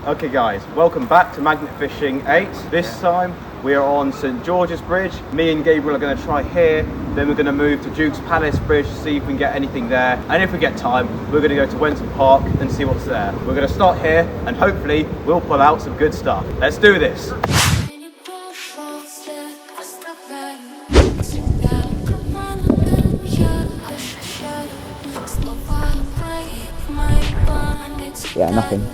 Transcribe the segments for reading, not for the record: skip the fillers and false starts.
Okay guys, welcome back to Magnet Fishing 8. This time we are on St George's Bridge. Me and Gabriel are going to try here, then we're going to move to Duke's Palace Bridge to see if we can get anything there. And if we get time, we're going to go to Wenton Park and see what's there. We're going to start here and hopefully we'll pull out some good stuff. Let's do this. Yeah, nothing.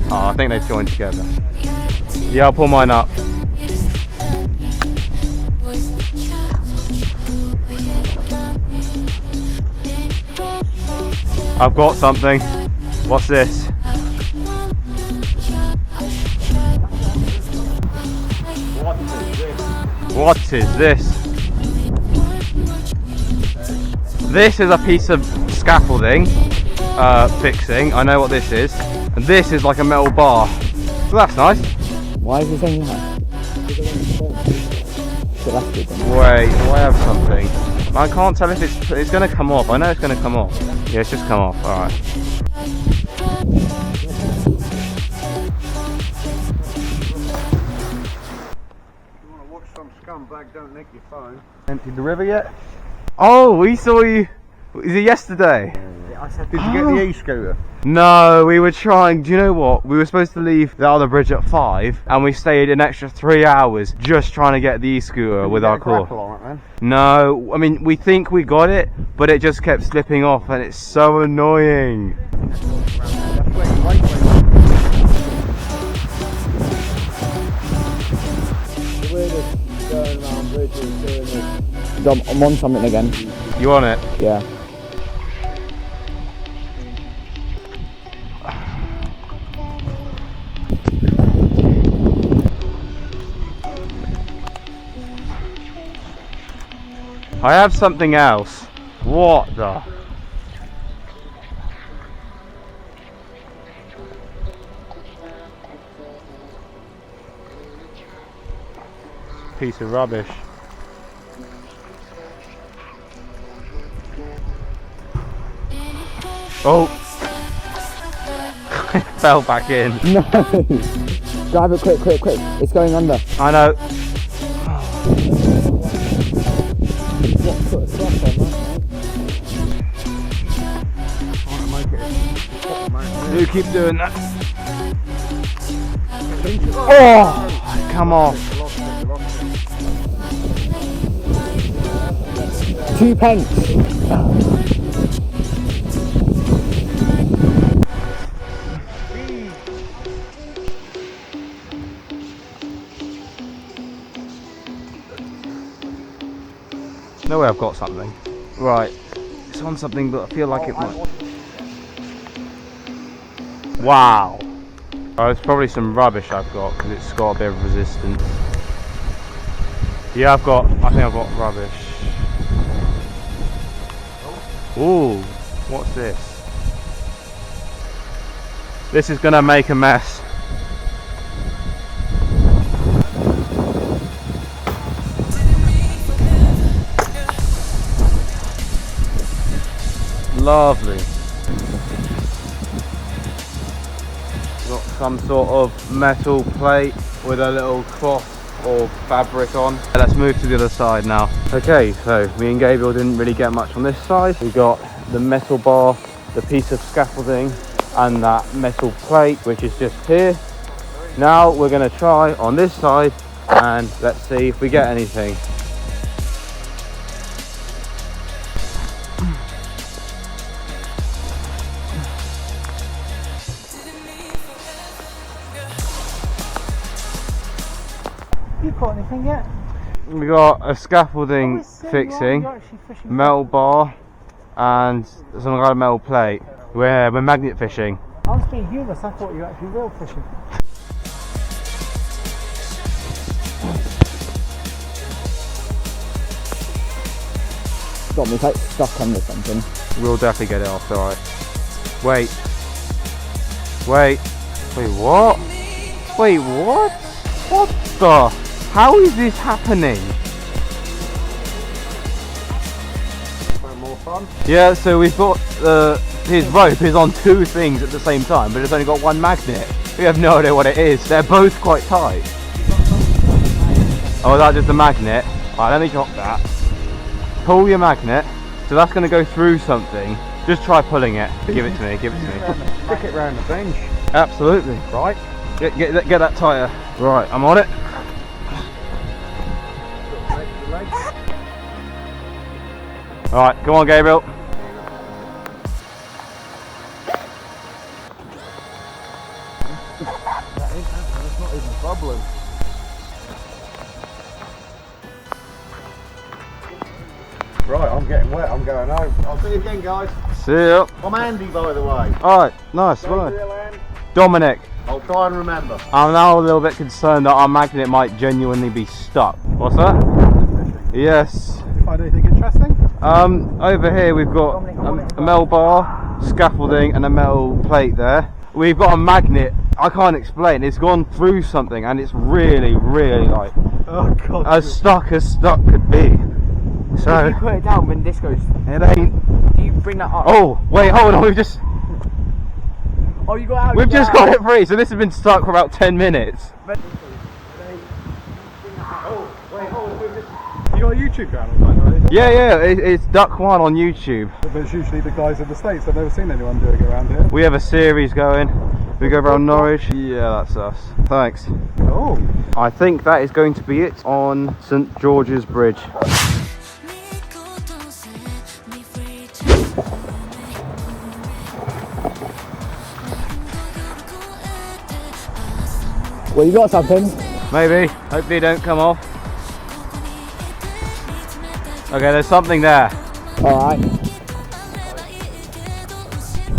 Oh, I think they've joined together. Yeah, I'll pull mine up. I've got something. What's this? What is this? This is a piece of scaffolding fixing. I know what this is. And this is like a metal bar. So that's nice. Why is he saying that? Wait, do I have something? I can't tell if it's going to come off. I know it's going to come off. Yeah, it's just come off. Alright. Scumbag, don't nick your phone. Emptied the river yet? Oh, we saw you. Is it yesterday? Yeah, I said, did you get the e-scooter? No, we were trying. Do you know what? We were supposed to leave the other bridge at 5 and we stayed an extra 3 hours just trying to get the e-scooter with our core. No, I mean, we think we got it, but it just kept slipping off and it's so annoying. Going around bridges doing this. I'm on something again. You on it? Yeah. I have something else. What the? Piece of rubbish. Oh! It fell back in. No! Drive it quick. It's going under. I know. Put a thrust on that, You keep doing that. Oh! Come off. 2 pence. No way I've got something. Right. It's on something, but I feel like it might. Wow. Oh, it's probably some rubbish I've got because it's got a bit of resistance. Yeah, I think I've got rubbish. Ooh, what's this? This is gonna make a mess. Lovely. Got some sort of metal plate with a little cloth or fabric on. Let's move to the other side now. Okay, so me and Gabriel didn't really get much on this side. We got the metal bar, the piece of scaffolding and that metal plate which is just here. Now we're going to try on this side and let's see if we get anything. You caught anything yet? We got a scaffolding fixing, metal bar and some kind of metal plate. We're magnet fishing. I was being humorous, I thought you were actually real fishing. Got me like stuck under something. We'll definitely get it off, alright. Wait, what? Wait, what? What the? How is this happening? More fun. Yeah, so we've got his rope is on two things at the same time, but it's only got one magnet. We have no idea what it is. They're both quite tight. Oh, is that just a magnet? Alright, let me drop that. Pull your magnet. So that's going to go through something. Just try pulling it. Give it to me, give it to me. Stick it round the bench. Absolutely. Right. Get that tyre. Right, I'm on it. Alright, come on Gabriel. That's not even bubbling. Right, I'm getting wet, I'm going home. I'll see you again, guys. See ya. I'm Andy, by the way. Alright, nice. Very real, Andy. Dominic. I'll try and remember. I'm now a little bit concerned that our magnet might genuinely be stuck. What's that? Yes. Did you find anything interesting? Over here we've got a metal bar, scaffolding and a metal plate there. We've got a magnet, I can't explain, it's gone through something and it's really like Oh, God. as stuck could be. So If you put it down when this goes, it ain't. you bring that up. Oh wait, hold on, we've just You got out. got it free, so this has been stuck for about 10 minutes. You got a YouTube channel, right? Yeah, it's Duck One on YouTube. But it's usually the guys in the States. I've never seen anyone doing it around here. We have a series going. We go around Norwich. Yeah, that's us. Thanks. Oh. I think that is going to be it on St George's Bridge. Well, you got something. Maybe. Hopefully it don't come off. Okay, there's something there. Alright.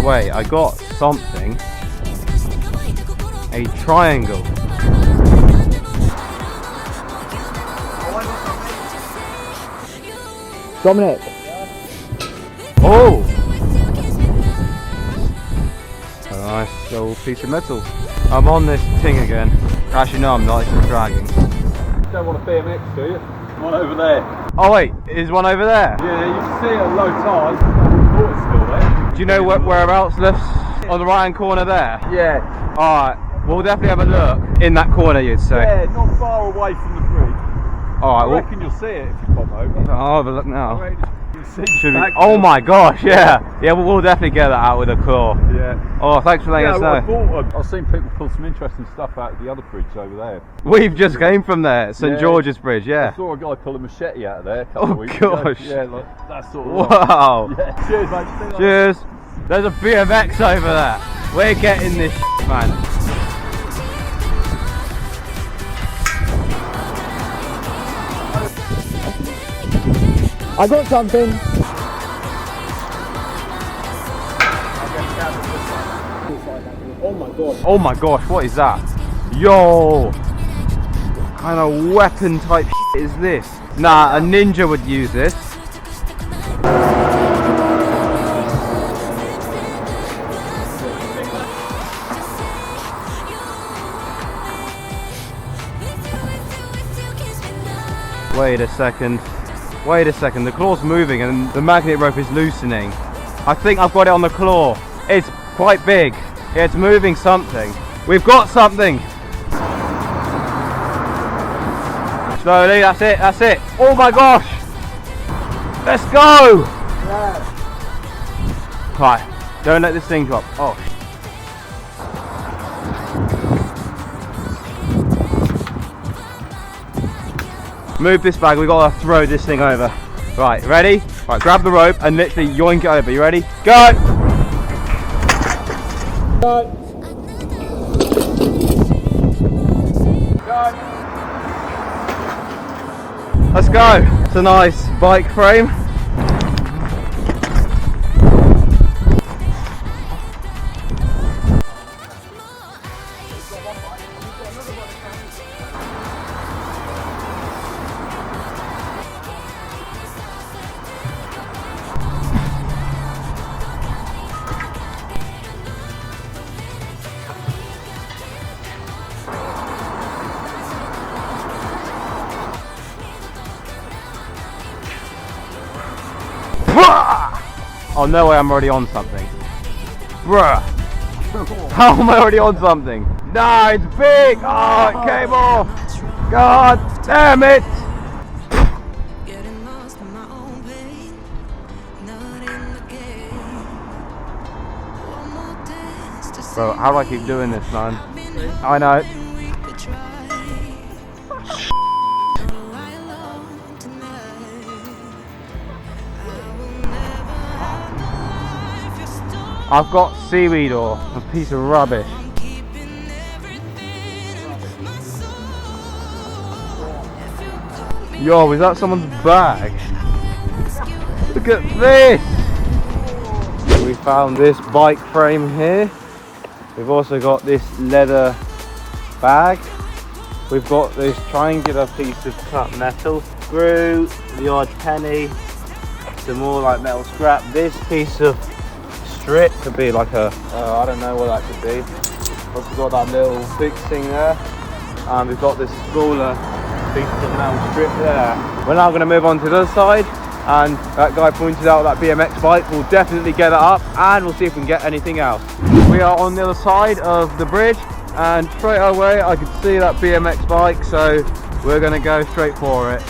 Wait, I got something. A triangle. Dominic. Oh! A nice little piece of metal. I'm on this thing again. Actually, no, I'm not. It's just dragging. Don't want a BMX, do you? One over there. Oh wait, is one over there? Yeah, you can see it at low tide. I thought it's still there. Do you know whereabouts lifts? On the right hand corner there? Yeah. Alright, we'll definitely have a look. In that corner, you'd say? Yeah, not far away from the bridge. Alright, I well, reckon you'll see it if you pop over. I'll have a look now. You'll see Should we? back Oh there. my gosh, yeah. Yeah, we'll definitely get that out with a claw. Yeah. Oh, thanks for letting us know. I've seen people pull some interesting stuff out of the other bridge over there. We've just came from there, St Yeah. George's Bridge, yeah. I saw a guy pull a machete out of there a couple Oh, of weeks ago. gosh. Yeah, like that sort of Wow. Yeah. Cheers, mate. Cheers. There's a BMX over there. We're getting this man. I got something. Oh my god. Oh my gosh, what is that? Yo! What kind of weapon type is this? Nah, a ninja would use this. Wait a second. Wait a second, the claw's moving and the magnet rope is loosening. I think I've got it on the claw. It's quite big. Yeah, it's moving something. We've got something. Slowly, that's it, that's it. Oh my gosh. Let's go. Right, don't let this thing drop. Oh. Move this bag, we've got to throw this thing over. Right, ready? Right, grab the rope and literally yoink it over. You ready? Go! Go. Let's go. It's a nice bike frame. Oh no way, I'm already on something. Bruh. How am I already on something? No, it's big! Oh, it came off! God damn it! Bro, how do I keep doing this, man? I know. I've got seaweed ore, a piece of rubbish. Yo, is that someone's bag? Look at this! We found this bike frame here. We've also got this leather bag. We've got this triangular piece of cut metal, screw, the odd penny, some more like metal scrap. This piece of strip could be like a, I don't know what that could be. Also got that little fixing there. And we've got this smaller piece of metal strip there. We're now going to move on to the other side, and that guy pointed out that BMX bike. We'll definitely get it up and we'll see if we can get anything else. We are on the other side of the bridge, and straight away I can see that BMX bike, so we're going to go straight for it.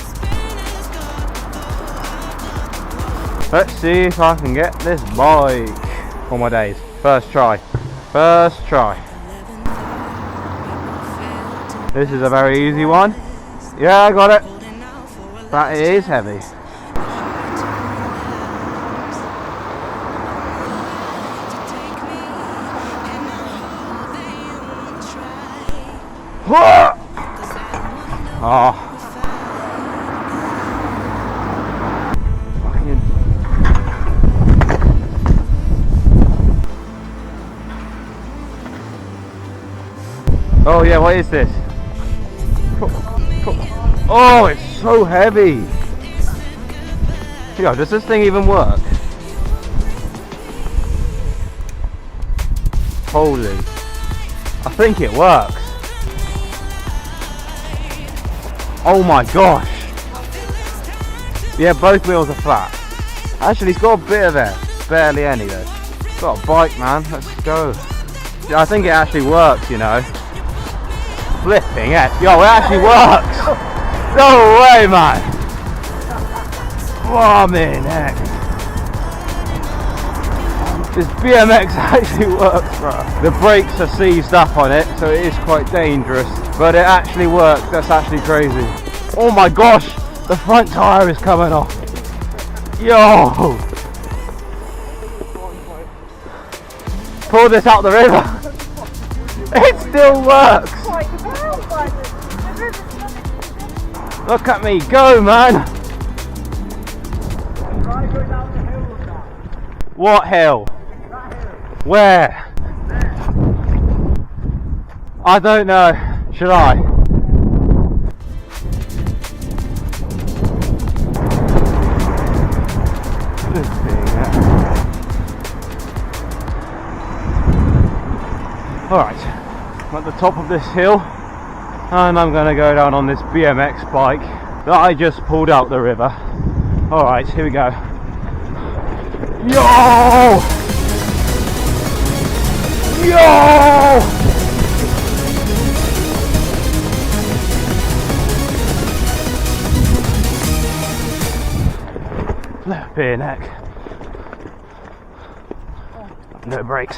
Let's see if I can get this bike. All my days. First try. First try. This is a very easy one. Yeah, I got it. That is heavy. Oh. Oh yeah, what is this? Oh, it's so heavy. Yo, does this thing even work? Holy. I think it works. Oh my gosh. Yeah, both wheels are flat. Actually, it's got a bit of air. Barely any though. It's got a bike, man. Let's go. Yeah, I think it actually works, you know. Flipping it. Yo, it actually works. No way, man. Oh, man, heck. This BMX actually works, bro. The brakes are seized up on it, so it is quite dangerous. But it actually works. That's actually crazy. Oh my gosh, the front tyre is coming off. Yo. Pull this out the river. It still works. Look at me go, man. What hill? Where? I don't know. Should I? Alright, I'm at the top of this hill and I'm going to go down on this BMX bike that I just pulled out the river. Alright, here we go. Yo! Yo! Flipping heck. No brakes.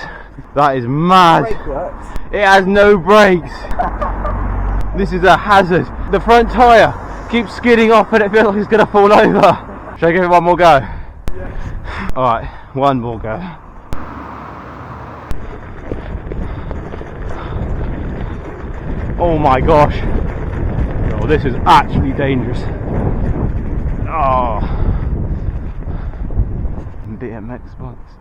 That is mad. It has no brakes. This is a hazard. The front tyre keeps skidding off and it feels like it's going to fall over. Should I give it one more go? Yeah. Alright, one more go. Oh my gosh. Oh, this is actually dangerous. Oh. BMX bikes.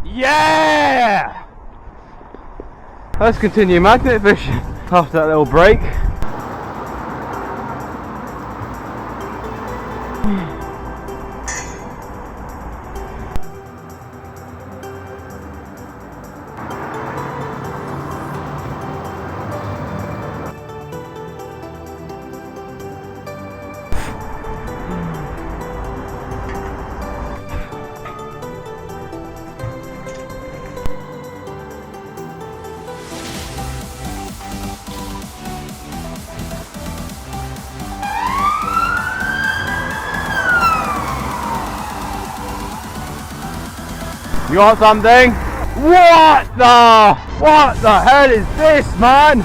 Yeah! Let's continue magnet fishing after that little break. You want something? What the hell is this, man?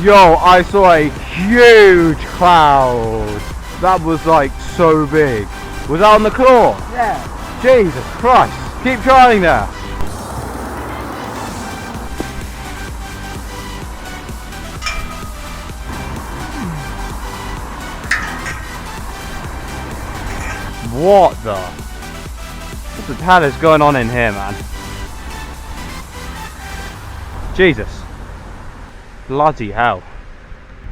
Yo, I saw a huge cloud. That was like so big. Was that on the claw? Yeah. Jesus Christ. Keep trying now. What the hell is going on in here, man? Jesus. Bloody hell.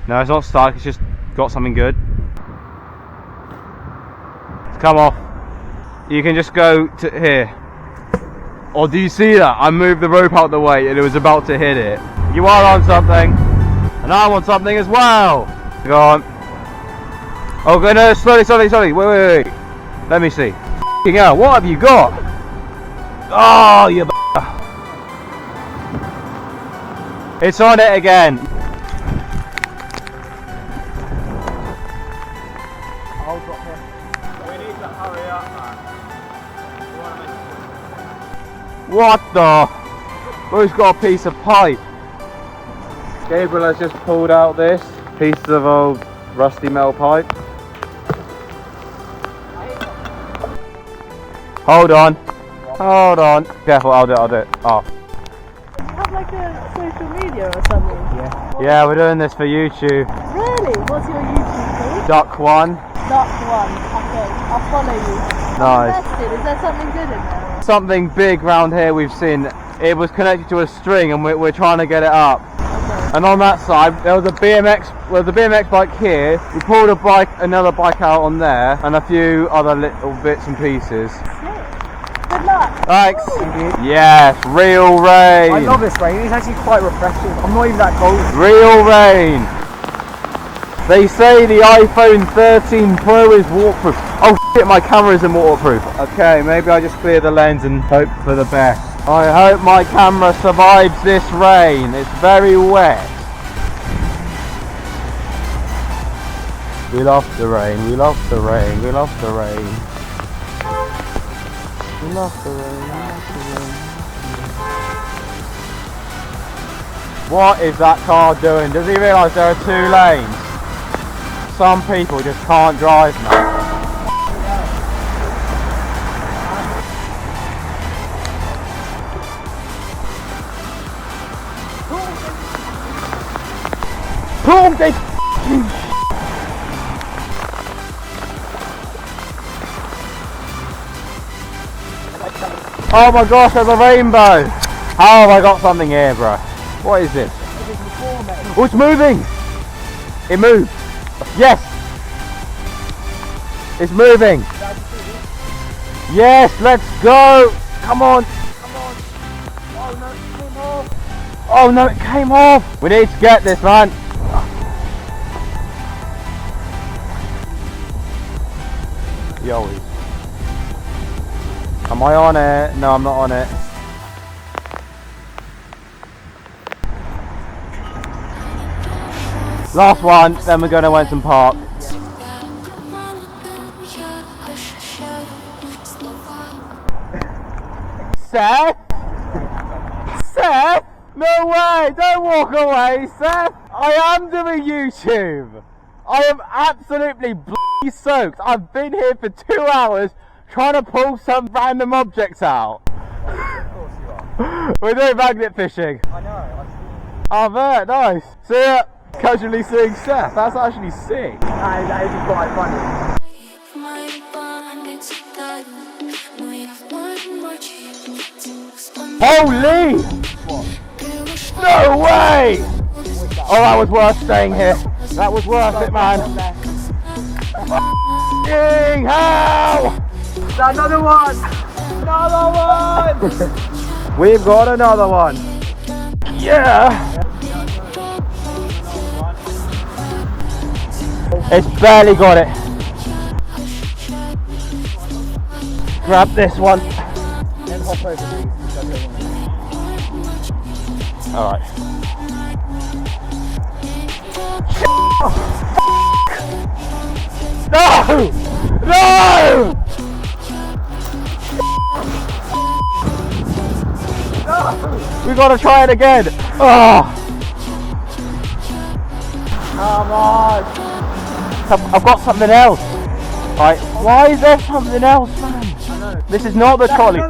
No, it's not stuck, it's just got something good. It's come off. You can just go to here. Oh, do you see that? I moved the rope out the way and it was about to hit it. You are on something. And I want something as well. Go on. Oh, go, no, slowly. Wait. Let me see. F***ing hell, what have you got? Oh, you b****. It's on it again. I'll drop here. We need to hurry up, man. What the? Who's got a piece of pipe? Gabriel has just pulled out this piece of old rusty metal pipe. Hold on. Careful, I'll do it. Oh. Do you have like a social media or something? Yeah, we're doing this for YouTube. Really? What's your YouTube called? Duck one. Duck One. Okay, I'll follow you. Nice. I'm invested. Is there something good in there? Something big round here we've seen. It was connected to a string and we're trying to get it up. Okay. And on that side, there was a BMX bike here. We pulled another bike out on there, and a few other little bits and pieces. Good luck. Thanks. Yes, real rain. I love this rain. It's actually quite refreshing. I'm not even that cold. Real rain. They say the iPhone 13 Pro is waterproof. Oh shit, my camera isn't waterproof. Okay, maybe I just clear the lens and hope for the best. I hope my camera survives this rain. It's very wet. We love the rain. We love the rain. We love the rain. We love the rain. We love the rain. What is that car doing? Does he realise there are 2 lanes? Some people just can't drive now. Boom! They oh my gosh, there's a rainbow! How have I got something here, bro? What is this? Oh, it's moving! It moved! Yes! It's moving! Yes, let's go! Come on! Oh no, it came off! We need to get this, man! Yoey. Am I on it? No, I'm not on it. Last one, then we're going to Wenton Park. Seth? Seth? No way! Don't walk away, Seth! I am doing YouTube! I am absolutely bloody soaked. I've been here for 2 hours trying to pull some random objects out. Of course you are. We're doing magnet fishing. I know. Oh, very nice. See ya. Casually seeing Seth. That's actually sick. That is quite funny. Holy! No way! Oh, that was worth staying here. That was worth it, man. F***ing hell! Another one! Another one! We've got another one. Yeah! It's barely got it. Grab this one. Then hop over these. Alright. No! No! gotta try it again. Oh. Come on. I've got something else. Right, why is there something else, man? This is not the trolley.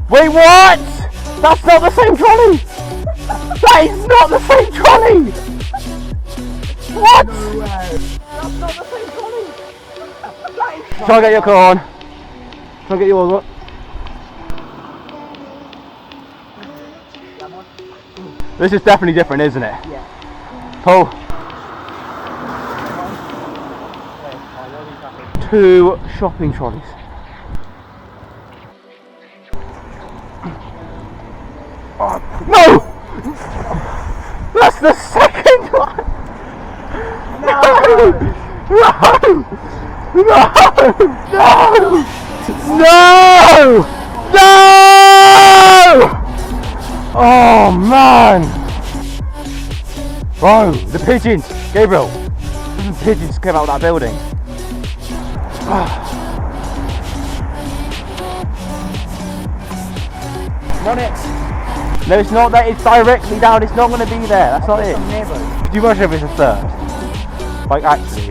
Wait, what? That's not the same trolley. That is not the same trolley. What? No way. That's not the same trolley. Try and get your car on. Try and get yours on. This is definitely different, isn't it? Yeah. Pull. 2 shopping trolleys. Oh, no! That's the second one! No! No! No! No! No! Oh man! Bro, the pigeons! Gabriel! The pigeons came out of that building. Run it. No, it's not that, it's directly down, it's not going to be there, that's not it. Do you much if it's a third? Like, actually.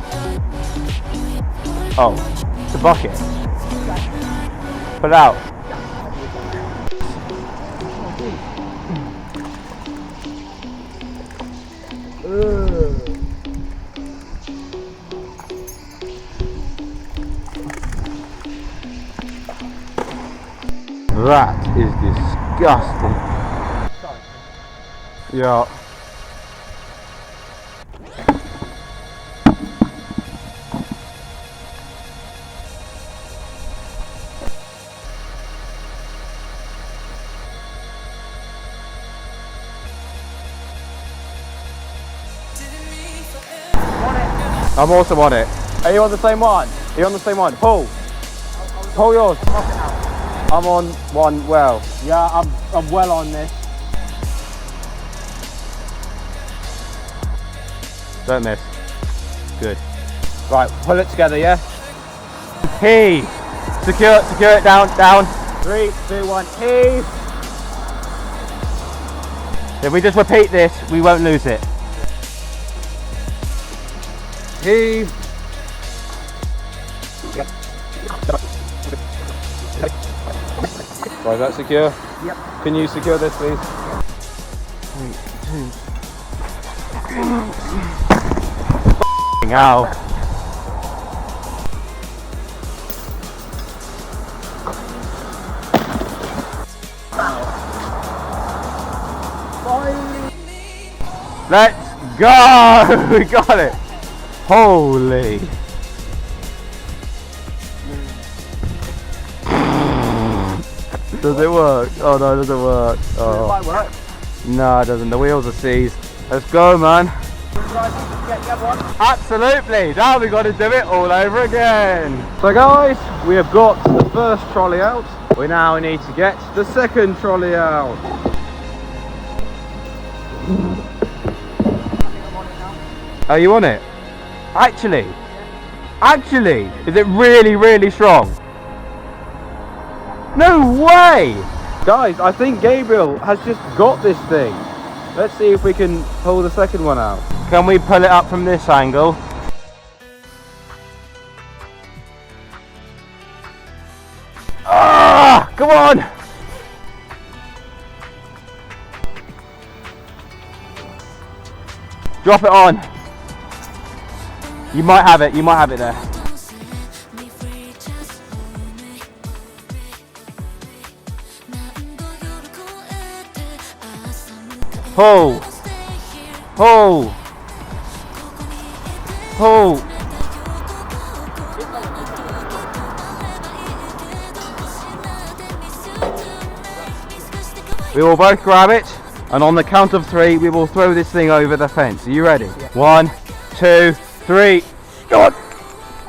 Oh, it's a bucket. Put it out. That is disgusting. Yeah. I'm also on it. Are you on the same one? Are you on the same one? Pull. Pull yours. I'm on one well. Yeah, I'm well on this. Don't miss. Good. Right, pull it together, yeah? Heave. Secure it down. 3, 2, 1, heave. If we just repeat this, we won't lose it. Heave. Right, is that secure? Yep. Can you secure this, please? 3, 2. Ow. Let's go! We got it! Holy! Does it work? Oh no, it doesn't work. Oh. It might work. No, it doesn't. The wheels are seized. Let's go, man. Absolutely. Now we've got to do it all over again. So guys, we have got the first trolley out. We now need to get the second trolley out. Are you on it? Actually? Actually? Is it really, really strong? No way! Guys, I think Gabriel has just got this thing. Let's see if we can pull the second one out. Can we pull it up from this angle? Ah! Come on! Drop it on. You might have it there. Pull. Pull. Pull. We will both grab it, and on the count of 3, we will throw this thing over the fence. Are you ready? Yeah. 1, 2, 3. Go on.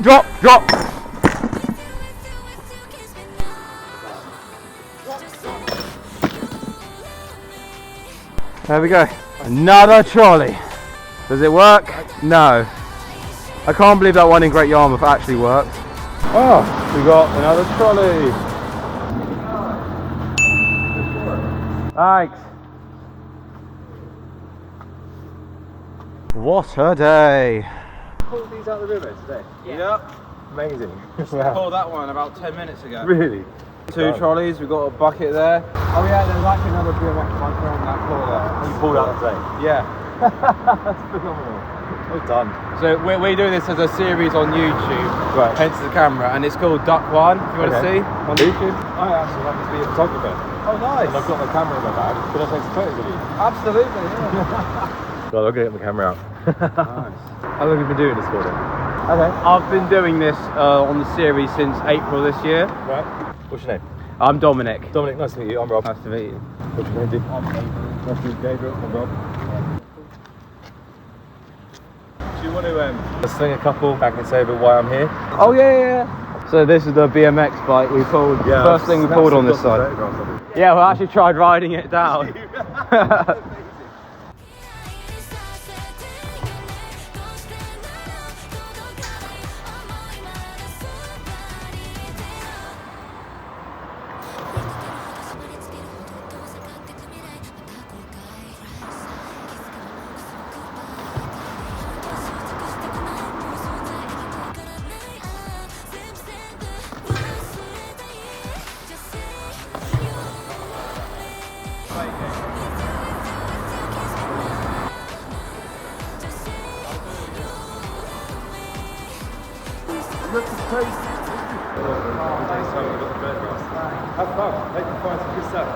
Drop, drop. There we go. Another trolley. Does it work? No. I can't believe that one in Great Yarmouth actually worked. Oh, we got another trolley. Thanks. What a day. Pulled these out of the river today. Yep. Amazing. Pulled that one about 10 minutes ago. Really? 2 trolleys, we've got a bucket there. Oh yeah, there's actually another BMX bike on that pull there. You pulled out today? Yeah. That's phenomenal. Well done. So we do this as a series on YouTube, Right. hence the camera, and it's called Duck One, if you want to see, on YouTube. I actually happen to be a photographer. Oh nice. And I've got my camera in my bag. Can I take some photos of you? Absolutely, yeah. Well, I'm going to get my camera out. Nice. How long have you been doing this for then? Okay. I've been doing this on the series since April this year. Right. What's your name? I'm Dominic. Dominic, nice to meet you. I'm Rob. Nice to meet you. What's your name, dude? I'm Gabriel. Nice to meet you, Gabriel. I'm Rob. Do you want to sling a couple back and say over why I'm here? Oh yeah. So this is the BMX bike we pulled. First thing we pulled on this side. Yeah, we actually tried riding it down. Have fun. Hope you find some good stuff.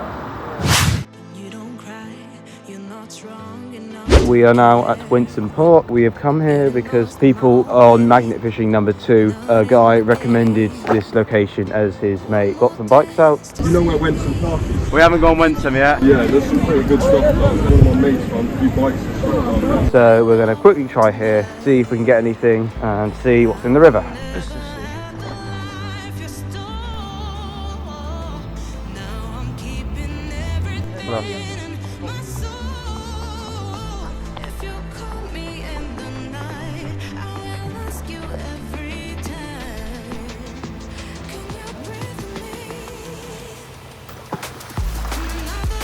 You don't cry, you're not strong enough. We are now at Winston Park. We have come here because people on Magnet Fishing number 2, a guy recommended this location as his mate got some bikes out. You know where Winston Park is? We haven't gone Winston yet. Yeah, there's some pretty good stuff there. One of my mates found a few bikes and stuff like that. So we're going to quickly try here, see if we can get anything and see what's in the river. If you're still, now I'm keeping everything in my soul. If you call me in the night, I will ask you every time. Can you breathe me? Another life,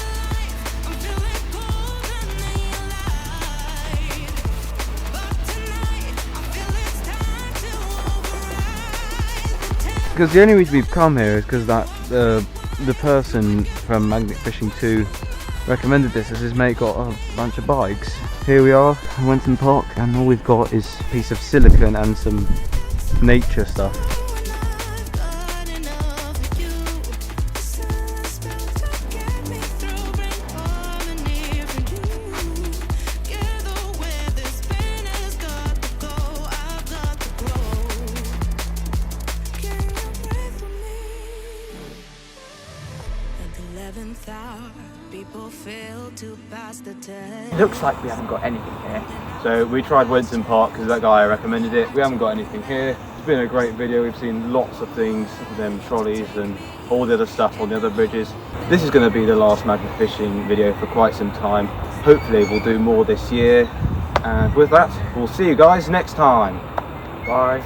I'm feeling colder than your light. But tonight, I feel it's time to override the tempo. Because the only reason we've come here is because that the person from Magnet Fishing 2 recommended this as his mate got a bunch of bikes. Here we are, Winston Park, and all we've got is a piece of silicone and some nature stuff. People fail to pass the test. Looks like we haven't got anything here. So we tried Winston Park because that guy recommended it. We haven't got anything here. It's been a great video. We've seen lots of things, them trolleys and all the other stuff on the other bridges. This is going to be the last Magnet Fishing video for quite some time. Hopefully we'll do more this year. And with that, we'll see you guys next time. Bye.